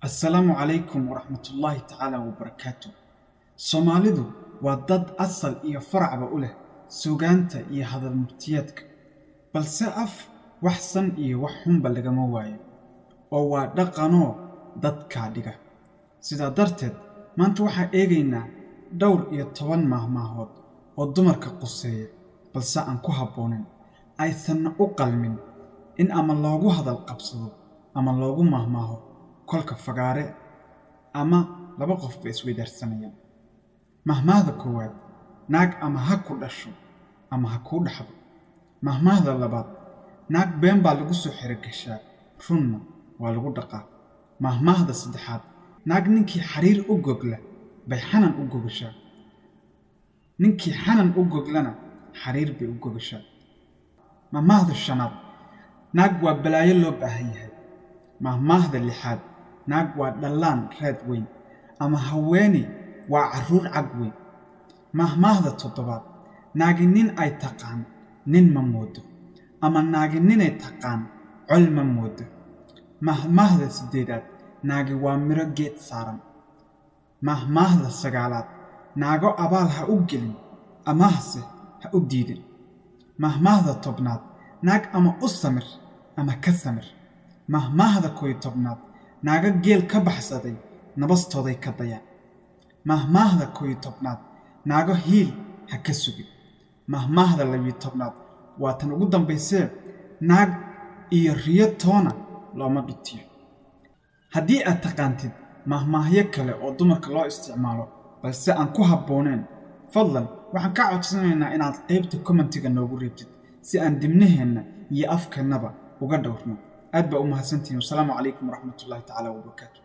Assalaamu calaykum waraxmatullaahi tacaala wabarakaatu. Soomaalidu waa dad asal iyo faracba u leh suugaanta iyo hadal murtiyeedka, balse af wax san iyo wax xunba lagama waayo, oo waa dhaqanoo dadka dhiga. Sidaa darteed, maanta waxaan eegaynaa dhowr iyo 10 mahmaahood oo dumarka quseeya, balse aan ku habboonin, aysanna u qalmin in ama loogu hadal qabsado ama loogu mahmaaho kolka fagaare ama laba qof ba isweydaarsanayaan. Mahmaahda koowaad, naag ama ha ku dhasho ama ha ku dhaxdo. Mahmaahda labaad, naag been baa lagu soo xirigashaa, runna waa lagu dhaqaa. Mahmaahda saddexaad, naag ninkii xariir u gogla bay xanan u gogashaa. Ninkii xanan u goglana xariir bay u gogashaa. Mahmaahda shanaad, naag waa balaayo loo baahan yahay. Mahmaahda lixaad, naag waa dhallaan raad weyn ama haweeney waa carruur cag weyn. Mahmaahda toddobaad, naagi nin ay taqaan nin ma moodo, ama naagi ninay taqaan col ma moodo. Mahmaahda siddeedaad, naagi waa miro geed saaran. Mahmaahda sagaalaad, naago abaal ha u gelin amahase ha u diidin. Mahmaahda tobnaad, naag ama u samir ama ka samir. Mahmaahda 11aad, naaga geel ka baxsaday nabastooday ka dayaan. Mahmaahda 11aad, naago hiil ha ka sugin. Mahmaahda 12aad waa tan ugu dambaysee, naag iyo riyo toona looma dhutiyo. Haddii aad taqaantid mahmaahyo kale oo dumarka loo isticmaalo balse aan ku habbooneen, fadlan waxaan ka codsanaynaa inaad qaybta commentiga noogu reebtid si aan dibnaheenna iyo afkeennaba uga dhowrno. aad baa u mahadsantihiin. Assalaamu calaykum waraxmatullaahi tacaala wabarakaatu.